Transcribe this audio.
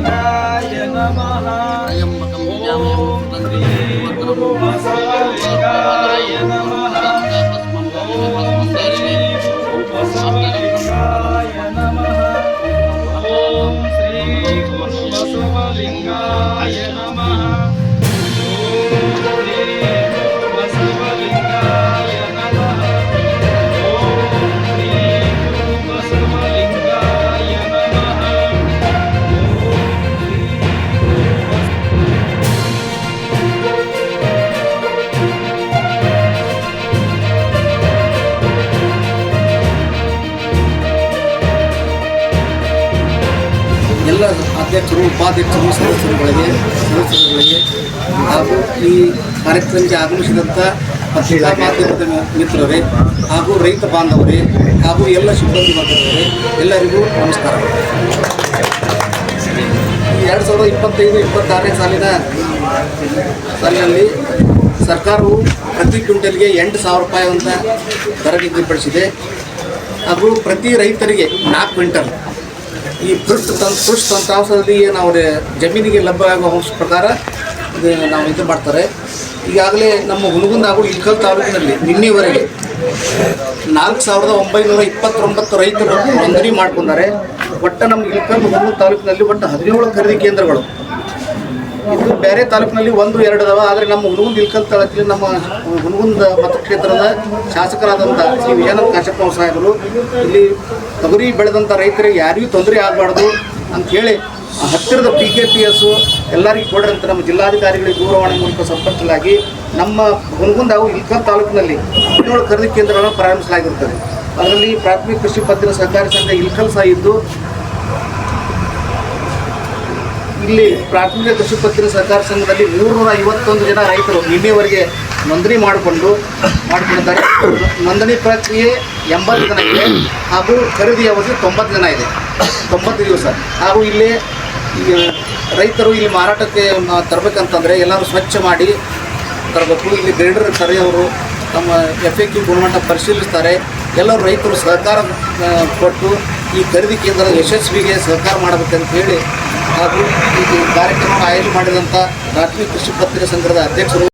ಬಸವಲಿಂಗಾಯ ನಮಃ. ಓಂ ಬಸವಲಿಂಗಾಯ ನಮಃ. ಓಂ ಶ್ರೀ ಬಸವಲಿಂಗಾಯ ನಮಃ. ಓಂ ಶ್ರೀ ಬಸವಲಿಂಗಾಯ ನಮಃ. ಓಂ ಶ್ರೀ ಬಸವಲಿಂಗಾಯ ನಮಃ. ಓಂ ಶ್ರೀ ಬಸವಲಿಂಗಾಯ ನಮಃ. ಎಲ್ಲ ಅಧ್ಯಕ್ಷರು ಉಪಾಧ್ಯಕ್ಷರು ಸದಸ್ಯರುಗಳಿಗೆ ಹಾಗೂ ಈ ಕಾರ್ಯಕ್ರಮಕ್ಕೆ ಆಗಮಿಸಿದಂಥ ಪತ್ರಿಕಾ ಮಾಧ್ಯಮದ ಮಿತ್ರರೇ ಹಾಗೂ ರೈತ ಬಾಂಧವರೇ ಹಾಗೂ ಎಲ್ಲ ಸಿಬ್ಬಂದಿ ವರ್ಗದವರೇ ಎಲ್ಲರಿಗೂ ನಮಸ್ಕಾರ. ಈ 2025-26ನೇ ಸಾಲಿನಲ್ಲಿ ಸರ್ಕಾರವು ಪ್ರತಿ ಕ್ವಿಂಟಲ್ಗೆ 8,000 ರೂಪಾಯಿ ಅಂತ ದರ ನಿಗದಿಪಡಿಸಿದೆ. ಹಾಗೂ ಪ್ರತಿ ರೈತರಿಗೆ 4 ಕ್ವಿಂಟಲ್ ಈ ಕೃಷಿ ತಂತ್ರಾಂಶದಲ್ಲಿ ನಾವು ಜಮೀನಿಗೆ ಲಭ್ಯವಾಗುವ ಅಂಶ ಪ್ರಕಾರ ನಾವು ಇದು ಮಾಡ್ತಾರೆ. ಈಗಾಗಲೇ ನಮ್ಮ ಹುನಗುಂದ ಹಾಗೂ ಇಳಕಲ್ ತಾಲೂಕಿನಲ್ಲಿ ನಿನ್ನೆವರೆಗೆ 4,929 ರೈತರು ನೋಂದಣಿ ಮಾಡ್ಕೊಂಡಾರೆ. ಒಟ್ಟು ನಮ್ಮ ಇಳಕಲ್ ಹುನಗುಂದ ತಾಲೂಕಿನಲ್ಲಿ ಒಟ್ಟು 17 ಖರೀದಿ ಕೇಂದ್ರಗಳು. ಇದು ಬೇರೆ ತಾಲೂಕಿನಲ್ಲಿ 1-2 ಅದಾವ. ಆದರೆ ನಮ್ಮ ಹುನಗುಂದ ಇಳಕಲ್ ತಾಲೂಕಿನಲ್ಲಿ ನಮ್ಮ ಹುನಗುಂದ ಮತಕ್ಷೇತ್ರದ ಶಾಸಕರಾದಂಥ ಶ್ರೀ ವಿಜಯಾನಂದ ಕಾಶಪ್ಪ ಸಾಹೇಬರು ಇಲ್ಲಿ ತೊಗರಿ ಬೆಳೆದಂಥ ರೈತರಿಗೆ ಯಾರಿಗೂ ತೊಂದರೆ ಆಗಬಾರ್ದು ಅಂಥೇಳಿ ಹತ್ತಿರದ PKPS ಎಲ್ಲರಿಗೂ ಕೊಡ್ರಿ ಅಂತ ನಮ್ಮ ಜಿಲ್ಲಾಧಿಕಾರಿಗಳಿಗೆ ದೂರವಾಣಿ ಮೂಲಕ ಸಂಪರ್ಕಲಾಗಿ ನಮ್ಮ ಹುನಗುಂದ ಹಾಗೂ ಇಳಕಲ್ ತಾಲೂಕಿನಲ್ಲಿ 17 ಖರೀದಿ ಕೇಂದ್ರಗಳನ್ನು ಪ್ರಾರಂಭಿಸಲಾಗಿರುತ್ತದೆ. ಅದರಲ್ಲಿ ಪ್ರಾಥಮಿಕ ಕೃಷಿ ಪತ್ತಿನ ಸಹಕಾರಿ ಸಂಘ ಇಳಕಲ್ ಸಹ ಇದ್ದು, ಇಲ್ಲಿ ಪ್ರಾಥಮಿಕ ಕೃಷಿ ಪತ್ತಿನ ಸಹಕಾರ ಸಂಘದಲ್ಲಿ 351 ಜನ ರೈತರು ನಿನ್ನೆವರೆಗೆ ನೋಂದಣಿ ಮಾಡಿಕೊಂಡಿದ್ದಾರೆ. ನೋಂದಣಿ ಪ್ರಕ್ರಿಯೆ 80 ಜನ ಇದೆ ಹಾಗೂ ಖರೀದಿ ಅವಧಿ 90 ಜನ ಇದೆ, 90 ದಿವಸ. ಹಾಗೂ ಇಲ್ಲಿ ರೈತರು ಇಲ್ಲಿ ಮಾರಾಟಕ್ಕೆ ತರಬೇಕಂತಂದರೆ ಎಲ್ಲರೂ ಸ್ವಚ್ಛ ಮಾಡಿ ತರಬೇಕು. ಇಲ್ಲಿ ಗ್ರೇಡರ್ ಕರೆಯವರು ತಮ್ಮ FAQ ಗುಣಮಟ್ಟ ಪರಿಶೀಲಿಸ್ತಾರೆ. ಎಲ್ಲರೂ ರೈತರು ಸಹಕಾರ ಕೊಟ್ಟು ಈ ಖರೀದಿ ಕೇಂದ್ರದ ಯಶಸ್ವಿಗೆ ಸಹಕಾರ ಮಾಡಬೇಕಂತ ಹೇಳಿ ಹಾಗೂ ಈ ಕಾರ್ಯಕ್ರಮ ಆಯೋಜನೆ ಮಾಡಿದಂಥ ಪ್ರಾಥಮಿಕ ಕೃಷಿ ಪತ್ತಿನ ಸಂಘದ ಅಧ್ಯಕ್ಷರು